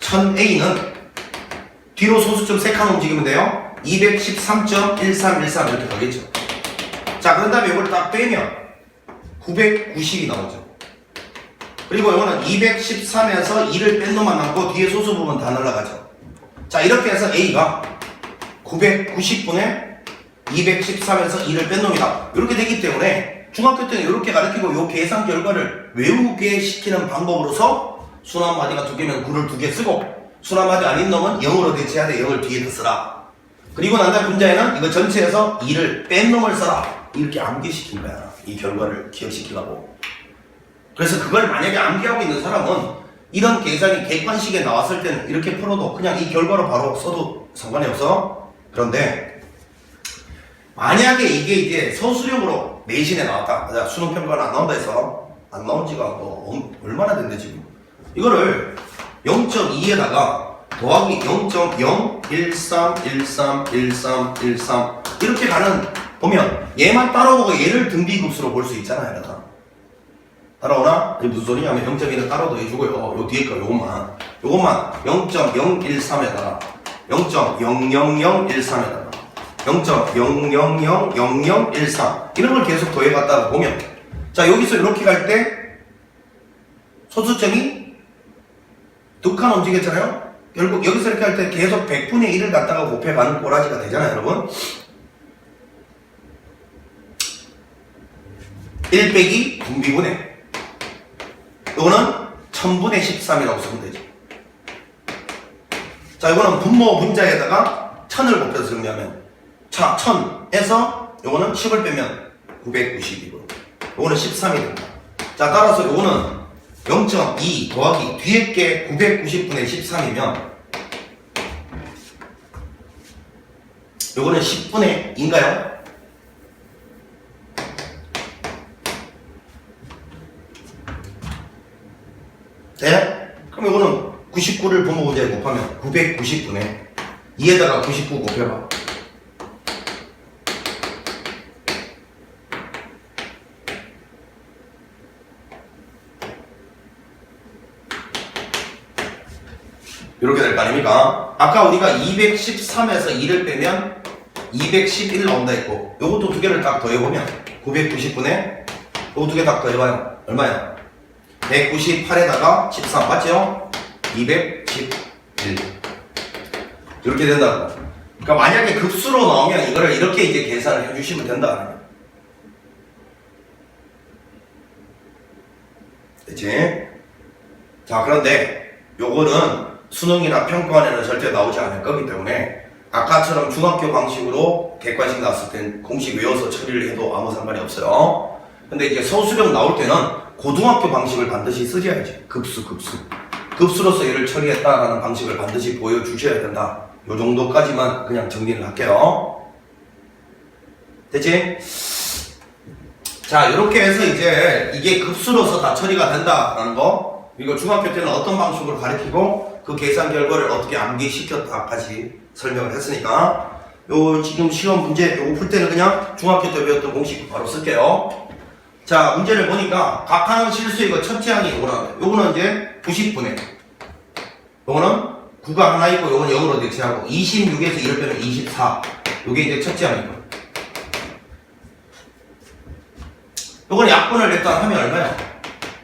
1000A는 뒤로 소수점 3칸 움직이면 돼요. 213.1313 이렇게 가겠죠. 자, 그런 다음에 이걸 딱 빼면 990이 나오죠. 그리고 이거는 213에서 2를 뺀 놈만 남고 뒤에 소수 부분 다 날라가죠. 자, 이렇게 해서 A가 990분의 213에서 2를 뺀 놈이다. 이렇게 되기 때문에 중학교 때는 이렇게 가르치고 이 계산 결과를 외우게 시키는 방법으로서 순환마디가 2개면 9를 2개 쓰고 순환마디 아닌 놈은 0으로 대체해야 돼. 0을 뒤에다 쓰라. 그리고 난 다음 분자에는 이거 전체에서 2를 뺀 놈을 써라. 이렇게 암기시킨 거야. 이 결과를 기억시키려고. 그래서 그걸 만약에 암기하고 있는 사람은 이런 계산이 객관식에 나왔을 때는 이렇게 풀어도 그냥 이 결과로 바로 써도 상관이 없어. 그런데 만약에 이게 이제 서술형으로 내신에 나왔다. 수능 평가는 안 나온다 해서 안 나온 지가 뭐 얼마나 됐는데 지금. 이거를 0.2에다가 더하기 0.013131313 이렇게 가는 보면 얘만 따라오고 얘를 등비급수로 볼 수 있잖아요. 여러분. 따라오나? 이게 무슨 소리냐면 0.1은 따로 더해주고요. 요 뒤에 거 요것만 0.013에다가 0.00013에다가 0.0000013 이런 걸 계속 더해갔다가 보면 자 여기서 이렇게 갈 때 소수점이 두 칸 움직였잖아요. 결국 여기서 이렇게 할 때 계속 100분의 1을 갖다가 곱해가는 꼬라지가 되잖아요. 여러분 1 빼기 분비분해 이거는 1000분의 13이라고 쓰면 되죠. 자 이거는 분모 분자에다가 1000을 곱해서 정리하면 자 1000에서 이거는 10을 빼면 990이고 이거는 13이 됩니다. 자 따라서 이거는 0.2 더하기 뒤에 게 990분의 13이면 요거는 10분의 2인가요? 네? 그럼 요거는 99를 분모 분자에 곱하면 990분의 2에다가 99 곱해봐. 이렇게 될 거 아닙니까? 아까 우리가 213에서 2를 빼면 211 나온다 했고 요것도 두 개를 딱 더해보면 990분의 요거 두 개 딱 더해봐요. 얼마야? 198에다가 13 맞죠? 211 이렇게 된다고. 그러니까 만약에 급수로 나오면 이거를 이렇게 이제 계산을 해주시면 된다. 됐지? 자 그런데 요거는 수능이나 평가원에는 절대 나오지 않을 거기 때문에 아까처럼 중학교 방식으로 객관식 나왔을 땐 공식 외워서 처리를 해도 아무 상관이 없어요. 근데 이제 서술형 나올 때는 고등학교 방식을 반드시 쓰셔야지. 급수로서 얘를 처리했다라는 방식을 반드시 보여주셔야 된다. 요 정도까지만 그냥 정리를 할게요. 됐지? 자 이렇게 해서 이제 이게 급수로서 다 처리가 된다라는 거 이거 중학교 때는 어떤 방식으로 가르치고 그 계산 결과를 어떻게 암기시켰다까지 설명을 했으니까 요 지금 시험 문제 요거 풀 때는 그냥 중학교 때 배웠던 공식 바로 쓸게요. 자 문제를 보니까 각하는 실수 이거 첫째 항이 요거는 이제 90분의 요거는 9가 하나 있고 요거는 0으로 대체하고 26에서 1을 빼면 24 요게 이제 첫째 항이고 요거는 약분을 일단 하면 얼마야?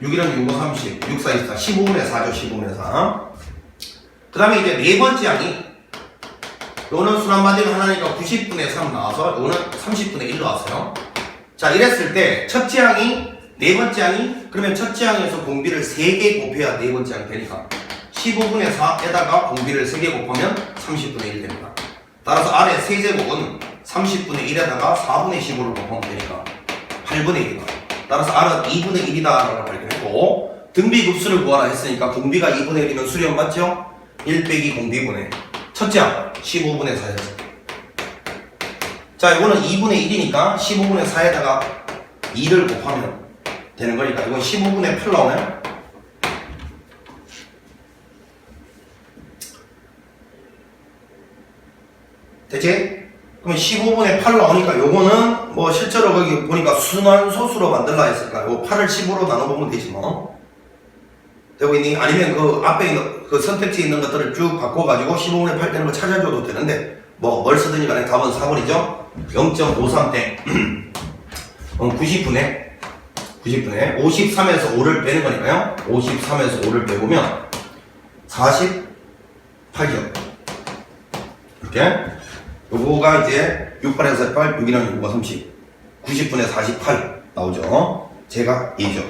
6이랑 6, 5, 30, 6, 4, 24, 15분의 4죠. 15분의 4. 그 다음에 이제 네 번째 항이 요거는 순환반대가 하나니까 90분의 3 나와서 요거는 30분의 1 나왔어요. 자 이랬을 때 첫째 항이 네 번째 항이 그러면 첫째 항에서 공비를 3개 곱해야 네 번째 항이 되니까 15분의 4에다가 공비를 3개 곱하면 30분의 1 됩니다. 따라서 아래 세제곱은 30분의 1에다가 4분의 15를 곱하면 되니까 8분의 1이다. 따라서 R은 2분의 1이다 라고 발견했고 등비급수를 구하라 했으니까 공비가 2분의 1이면 수렴 맞죠? 1 빼기 공비분의 첫째 항 15분의 4였죠. 자 이거는 2분의 1이니까 15분의 4에다가 2를 곱하면 되는 거니까 이건 15분의 8 나오나요? 됐지? 그럼 15분의 8 나오니까 요거는 뭐 실제로 거기 보니까 순환소수로 만들라 했으니까 요 8을 15로 나눠보면 되지 뭐. 되고 있니? 아니면 그 앞에 있는 그 선택지에 있는 것들을 쭉 바꿔가지고 15분의 8 되는 거 찾아줘도 되는데 뭐 뭘 쓰든지 간에 답은 4번이죠? 0.53대 90분의 53에서 5를 빼는 거니까요. 53에서 5를 빼보면 48죠. 이렇게 요거가 이제 6분의 48, 6이랑 6가 30 90분의 48 나오죠. 제가 2죠.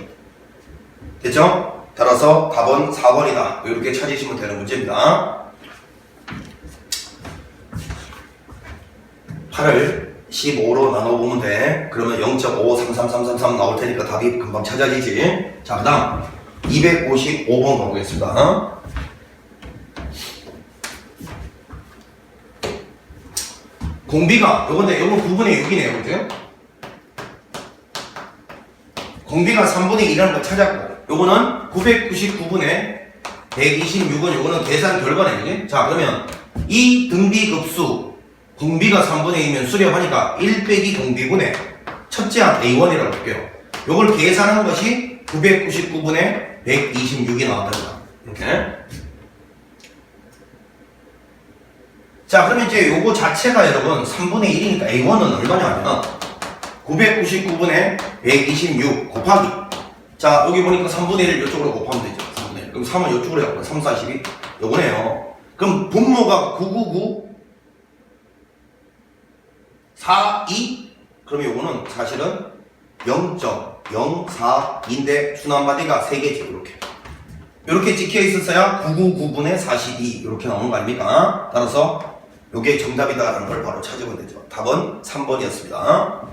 됐죠? 따라서 답은 4번이다. 이렇게 찾으시면 되는 문제입니다. 8을 15로 나눠보면 돼. 그러면 0.533333 나올 테니까 답이 금방 찾아지지. 자, 그 다음 255번 가보겠습니다. 공비가 요건데 요건 9분의 6이네요. 그죠? 공비가 3분의 2라는 걸 찾았고 요거는 999분의 126은 요거는 계산 결과네. 그지? 자, 그러면 이 등비급수 공비가 3분의 2면 수렴하니까 1 빼기 공비분의 첫째 항 A1이라고 볼게요. 요걸 계산한 것이 999분의 126이 나왔답니다. 이렇게. 자, 그러면 이제 요거 자체가 여러분 3분의 1이니까 A1은 얼마냐면 999분의 126 곱하기, 자 여기 보니까 3분의 1 이쪽으로 곱하면 되죠. 3분의 1. 그럼 3은 이쪽으로 해요. 3, 42 요거네요. 그럼 분모가 999 42, 그러면 요거는 사실은 0.04인데 순환마디가 3개지. 이렇게 찍혀 있었어야 999분의 42 이렇게 나오는 거 아닙니까? 따라서 요게 정답이다라는 걸 바로 찾으면 되죠. 답은 3번이었습니다.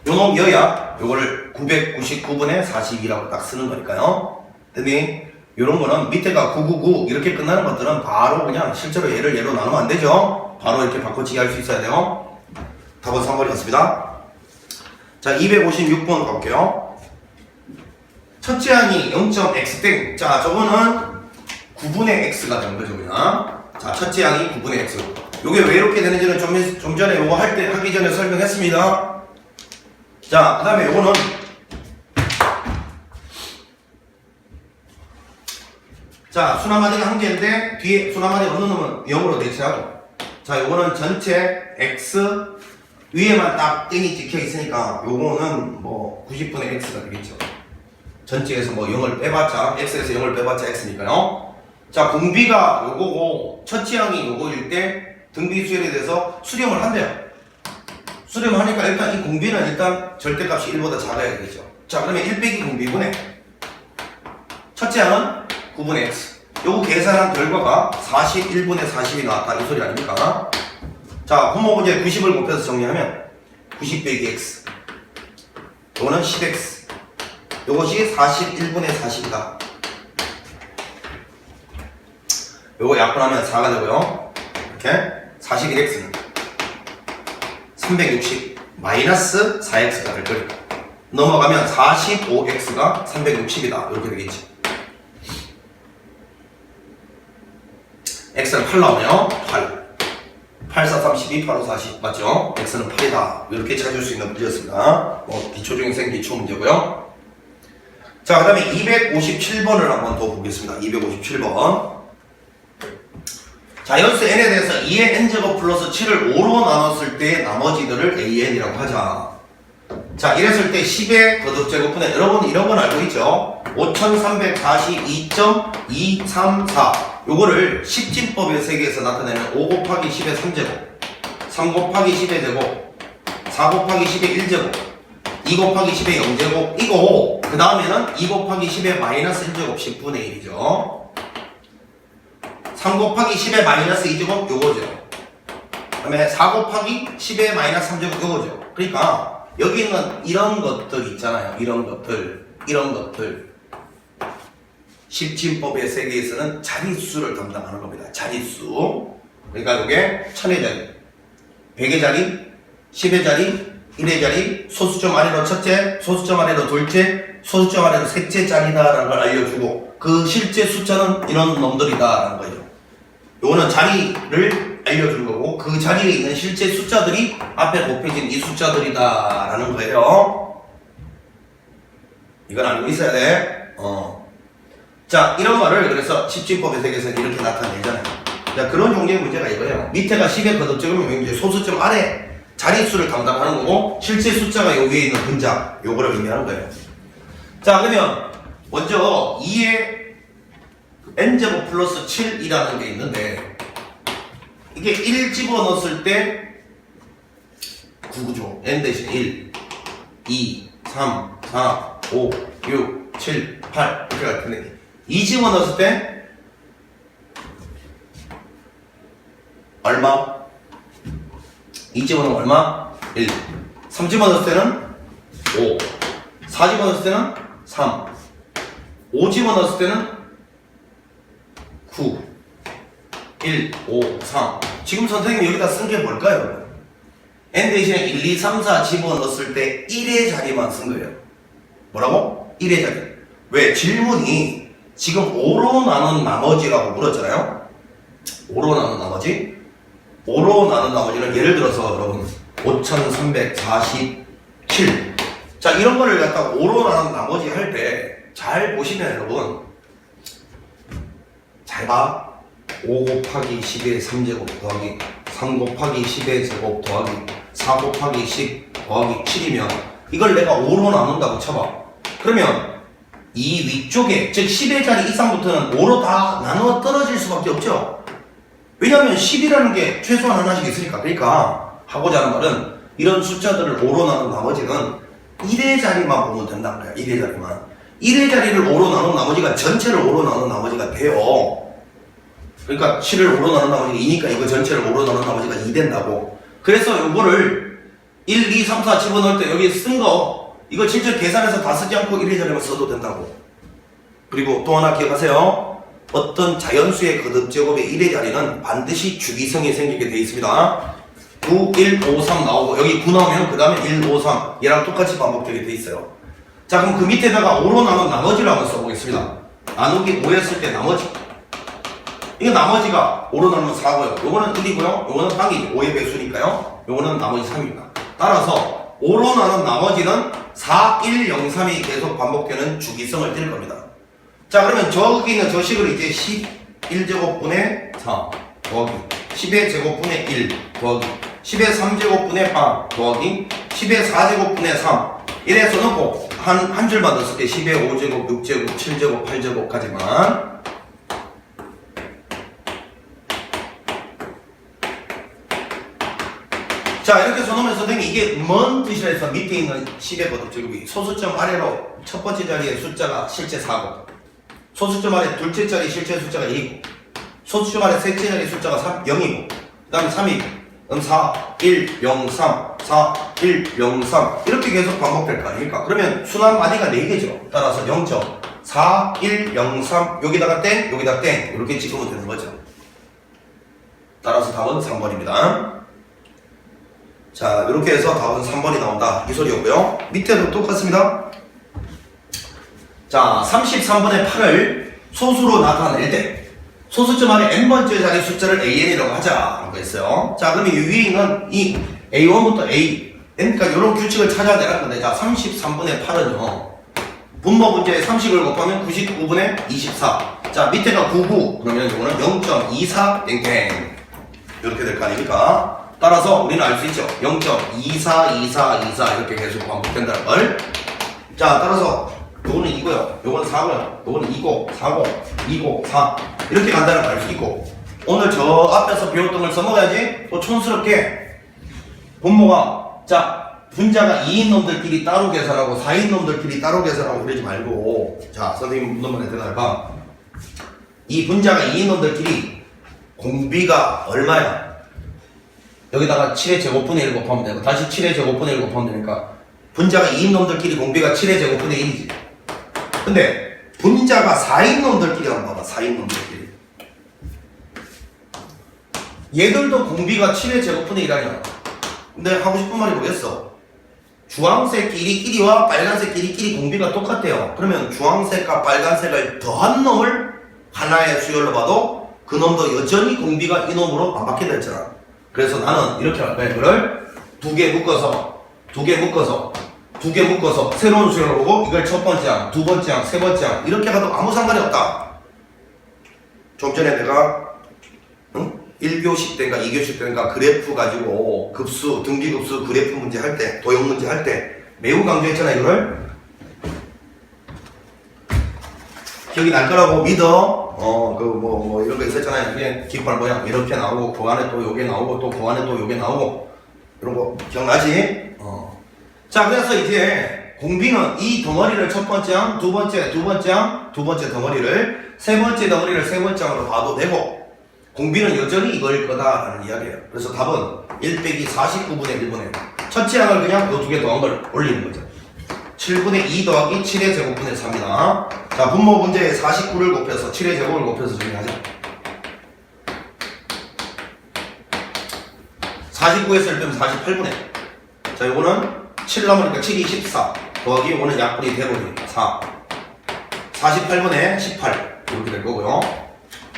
요놈이어야 요거를 999분의 42라고 딱 쓰는 거니까요. 근데 요런 거는 밑에가 999 이렇게 끝나는 것들은 바로 그냥 실제로 얘로 나누면 안 되죠. 바로 이렇게 바꿔치기 할 수 있어야 돼요. 답은 3번이었습니다. 자, 256번 가볼게요. 첫째 항이 0.x땡. 자, 저거는 9분의 x가 되는 거죠, 그냥. 자, 첫째 항이 9분의 x. 요게 왜 이렇게 되는지는 좀 전에 요거 하기 전에 설명했습니다. 자, 그 다음에 요거는 자, 순환마디가 한 개인데 뒤에 순환마디 어느 놈은 0으로 대체하고, 자, 요거는 전체 x 위에만 딱 땡이 찍혀 있으니까 요거는 뭐 90분의 x가 되겠죠. 전체에서 뭐 0을 빼봤자 x에서 0을 빼봤자 x니까요. 자, 공비가 요거고 첫째 항이 요거일 때 등비 수열에 대해서 수렴을 한대요. 수렴하니까 일단 이 공비는 일단 절대값이 1보다 작아야 되겠죠. 자, 그러면 1 빼기 공비분의 첫째 항은 9분의 x. 요거 계산한 결과가 41분의 40이 나왔다 이 소리 아닙니까? 자, 분모 문제 90을 곱해서 정리하면 90 빼기 x, 요거는 10x, 요것이 41분의 40이다. 요거 약분하면 4가 되고요. 이렇게 41x는 360 마이너스 4x가 될 거니까 넘어가면 45x가 360이다 이렇게 되겠지. x는 8 나오네요. 8 8, 4, 32, 8, 5, 40 맞죠? x는 8이다 이렇게 찾을 수 있는 문제였습니다. 기초중생 기초 문제고요. 자, 그 다음에 257번을 한번 더 보겠습니다. 257번. 자연수 n에 대해서 2의 n제곱 플러스 7을 5로 나눴을 때 나머지들을 an이라고 하자. 자, 이랬을 때 10의 거듭제곱분의, 여러분 이런 건 알고 있죠? 5342.234 요거를 10진법의 세계에서 나타내는 5 곱하기 10의 3제곱, 3 곱하기 10의 제곱, 4 곱하기 10의 1제곱, 2 곱하기 10의 0제곱 이거, 그 다음에는 2 곱하기 10의 마이너스 1제곱 10분의 1이죠. 3 곱하기 10의 마이너스 2제곱 요거죠. 그 다음에 4 곱하기 10의 마이너스 3제곱 요거죠. 그러니까 여기 있는 이런 것들 있잖아요. 이런 것들 10진법의 세계에서는 자릿수를 담당하는 겁니다. 자릿수. 그러니까 이게 1000의 자리, 100의 자리, 10의 자리, 1의 자리, 소수점 아래로 첫째, 소수점 아래로 둘째, 소수점 아래로 셋째 자리다라는 걸 알려주고, 그 실제 숫자는 이런 놈들이다라는 거죠. 요거는 자리를 알려주는 거고, 그 자리에 있는 실제 숫자들이 앞에 곱해진 이 숫자들이다라는 거예요. 이건 알고 있어야 돼. 자, 이런 말을 그래서 10진법의 세계에서는 이렇게 나타내잖아요. 자, 그런 종류의 문제가 이거예요. 밑에가 10의 거듭제곱이면 이제 소수점 아래 자릿수를 담당하는 거고, 실제 숫자가 요 위에 있는 분자, 요거를 의미하는 거예요. 자, 그러면 먼저 2의 n제곱 플러스 7이라는 게 있는데, 이게 1 집어넣었을 때 9구조. n 대신 1, 2, 3, 4, 5, 6, 7, 8 이렇게 갈 텐데, 2 집어넣었을 때 얼마? 2 집어넣으면 얼마? 1. 3 집어넣을 때는 5. 4 집어넣을 때는 3. 5 집어넣을 때는 9. 1, 5, 3. 지금 선생님이 여기다 쓴 게 뭘까요? n 대신에 1, 2, 3, 4 집어넣었을 때 1의 자리만 쓴 거예요. 뭐라고? 1의 자리. 왜? 질문이 지금 5로 나눈 나머지라고 물었잖아요. 5로 나눈 나머지. 5로 나눈 나머지는 예를 들어서 여러분 5347. 자, 이런 거를 갖다가 5로 나눈 나머지 할 때 잘 보시면 여러분 잘 봐. 5 곱하기 10의 3제곱 더하기 3 곱하기 10의 제곱 더하기 4 곱하기 10 더하기 7이면 이걸 내가 5로 나눈다고 쳐봐. 그러면 이 위쪽에 즉 10의 자리 이상부터는 5로 다 나누어 떨어질 수밖에 없죠. 왜냐하면 10이라는 게 최소한 하나씩 있으니까. 그러니까 하고자 하는 말은 이런 숫자들을 5로 나눈 나머지는 1의 자리만 보면 된다는 거야. 1의 자리만. 1의 자리를 5로 나눈 나머지가 전체를 5로 나눈 나머지가 돼요. 그러니까 7을 5로 나눈 나머지가 2니까 이거 전체를 5로 나눈 나머지가 2 된다고. 그래서 요거를 1, 2, 3, 4 집어넣을 때 여기 쓴 거 이거 직접 계산해서 다 쓰지 않고 1의 자리만 써도 된다고. 그리고 또 하나 기억하세요. 어떤 자연수의 거듭제곱의 1의 자리는 반드시 주기성이 생기게 되어 있습니다. 9, 1, 5, 3 나오고 여기 9 나오면 그 다음에 1, 5, 3 얘랑 똑같이 반복되게 되어 있어요. 자, 그럼 그 밑에다가 5로 나눈 나머지를 한번 써보겠습니다. 나누기 5 했을 때 나머지. 이거 나머지가 5로 나누면 4고요. 요거는 1이고요. 요거는 항이 5의 배수니까요. 요거는 나머지 3입니다. 따라서 5로 나눈 나머지는 4, 1, 0, 3이 계속 반복되는 주기성을 띨 겁니다. 자, 그러면 저기 있는 저 식을 이제 11제곱분의 4 더하기 10의 제곱분의 1 더하기 10의 3제곱분의 8 더하기 10의 4제곱분의 3 이래서 넣고 한 줄만 더 쓸게. 10의 5제곱, 6제곱, 7제곱, 8제곱까지만. 자, 이렇게 써놓으면 선생님이 이게 뭔 뜻이라 해서 밑에 있는 10의 거듭제곱이 소수점 아래로 첫 번째 자리에 숫자가 실제 4고 소수점 아래 둘째 자리 실제 숫자가 2고 소수점 아래 셋째 자리 숫자가 0이고 그 다음에 3이고 4, 1, 0, 3 4, 1, 0, 3 이렇게 계속 반복될 거 아닙니까? 그러면 순환 마디가 4개죠. 따라서 0.4, 1, 0, 3 여기다가 땡, 여기다 땡 이렇게 찍으면 되는 거죠. 따라서 답은 3번입니다. 자, 이렇게 해서 답은 3번이 나온다 이 소리였고요. 밑에도 똑같습니다. 자, 33번의 8을 소수로 나타낼 때 소수점 안에 n번째 자리 숫자를 an이라고 하자라고 했어요. 자, 그러면 이 위에 있는 이 a1부터 a n까지 이런 규칙을 찾아내라는 건데, 자, 33분의 8은요 분모 문제의 30을 곱하면 99분의 24. 자, 밑에가 99 그러면 이거는 0.24 땡땡 이렇게 될 거 아닙니까? 따라서 우리는 알 수 있죠. 0.242424 이렇게 계속 반복된다는 걸. 자, 따라서 요거는 2고요, 요거는 4고요, 요거는 2고, 4고, 2고, 4 이렇게 간다는 걸 알 수 있고, 오늘 저 앞에서 배웠던 걸 써먹어야지. 또 촌스럽게 분모가 자 분자가 2인 놈들끼리 따로 계산하고 4인 놈들끼리 따로 계산하고 그러지 말고, 자 선생님 놈만에 들어가봐. 이 분자가 2인 놈들끼리 공비가 얼마야? 여기다가 7의 제곱분의 1 곱하면 되고 다시 7의 제곱분의 1 곱하면 되니까 분자가 2인 놈들끼리 공비가 7의 제곱분의 1이지. 근데 분자가 4인 놈들끼리 한번 봐봐. 4인 놈들끼리 얘들도 공비가 7의 제곱분의 1 아니야. 근데 하고 싶은 말이 뭐겠어? 주황색끼리 끼리와 빨간색끼리 끼리 공비가 똑같대요. 그러면 주황색과 빨간색을 더한 놈을 하나의 수열로 봐도 그 놈도 여전히 공비가 이 놈으로 안 바뀐다 했잖아. 그래서 나는 이렇게 할 거야. 이거를 두 개 묶어서 새로운 수열로 보고 이걸 첫 번째 항, 두 번째 항, 세 번째 항 이렇게 가도 아무 상관이 없다. 좀 전에 내가 1교시 때인가 2교시 때인가 그래프 가지고 급수, 등비급수 그래프 문제 할 때, 도형 문제 할 때 매우 강조했잖아. 이거를 기억이 날 거라고 믿어. 이런 거 있었잖아요. 이게 깃발 모양 이렇게 나오고 그 안에 또 요게 나오고 또 그 안에 또 요게 나오고 이런 거 기억나지? 자, 그래서 이제 공비는 이 덩어리를 첫 번째 항, 두 번째 항, 두 번째 덩어리를 세 번째 덩어리를 세 번째 항으로 봐도 되고, 공비는 여전히 이거일 거다라는 이야기예요. 그래서 답은 1 빼기 49분의 1분의 첫째 항을 그냥 요 두 개 더한 걸 올리는 거죠. 7분의 2 더하기 7의 제곱분의 4입니다. 자, 분모 문제에 49를 곱해서 7의 제곱을 곱해서 정리하자. 49에서 1 빼면 48분의. 자, 요거는 7 남으니까 7이 14 더하기 요거는 약분이 돼버리니까 4. 48분의 18 이렇게 될 거고요.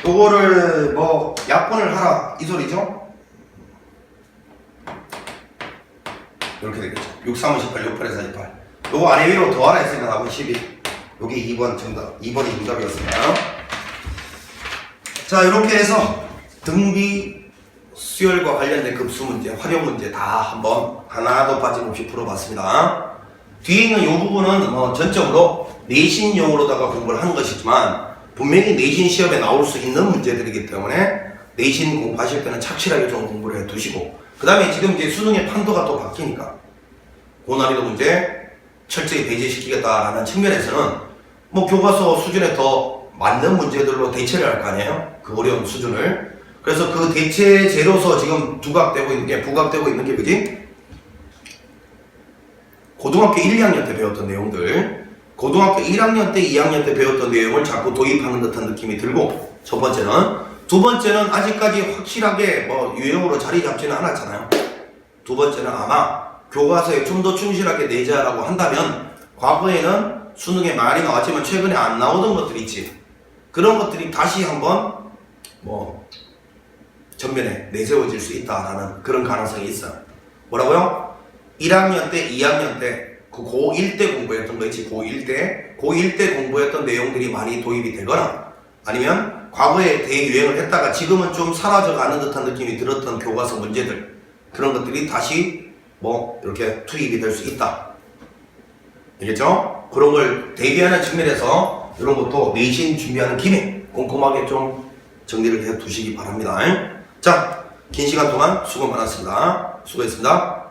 요거를 뭐 약분을 하라 이 소리죠? 이렇게 되겠죠. 6, 3은 18, 6, 8에 48. 요거 아래 위로 더하라 했으니까 답은 12. 요게 2번 정답. 2번이 정답이었습니다. 자, 이렇게 해서 등비 수열과 관련된 급수 문제, 활용 문제 다 한번 하나도 빠짐없이 풀어봤습니다. 뒤에 있는 이 부분은 뭐 전적으로 내신용으로다가 공부를 하는 것이지만 분명히 내신 시험에 나올 수 있는 문제들이기 때문에 내신 공부하실 때는 착실하게 좀 공부를 해 두시고, 그 다음에 지금 이제 수능의 판도가 또 바뀌니까 고난이도 문제 철저히 배제시키겠다라는 측면에서는 뭐 교과서 수준에 더 맞는 문제들로 대체를 할 거 아니에요? 그 어려운 수준을. 그래서 그 대체제로서 지금 부각되고 있는 게 그지? 고등학교 1, 2학년 때 배웠던 내용들, 고등학교 1학년 때, 2학년 때 배웠던 내용을 자꾸 도입하는 듯한 느낌이 들고, 첫 번째는. 두 번째는 아직까지 확실하게 뭐 유형으로 자리 잡지는 않았잖아요. 두 번째는 아마 교과서에 좀 더 충실하게 내자라고 한다면 과거에는 수능에 많이 나왔지만 최근에 안 나오던 것들이 있지. 그런 것들이 다시 한번 뭐 전면에 내세워질 수 있다라는 그런 가능성이 있어요. 뭐라고요? 1학년 때, 2학년 때, 그 고1 때 공부했던 거 있지, 고1 때. 고1 때 공부했던 내용들이 많이 도입이 되거나, 아니면 과거에 대유행을 했다가 지금은 좀 사라져가는 듯한 느낌이 들었던 교과서 문제들, 그런 것들이 다시 뭐 이렇게 투입이 될 수 있다. 알겠죠? 그런 걸 대비하는 측면에서 이런 것도 내신 준비하는 김에 꼼꼼하게 좀 정리를 해 두시기 바랍니다. 자, 긴 시간 동안 수고 많았습니다. 수고했습니다.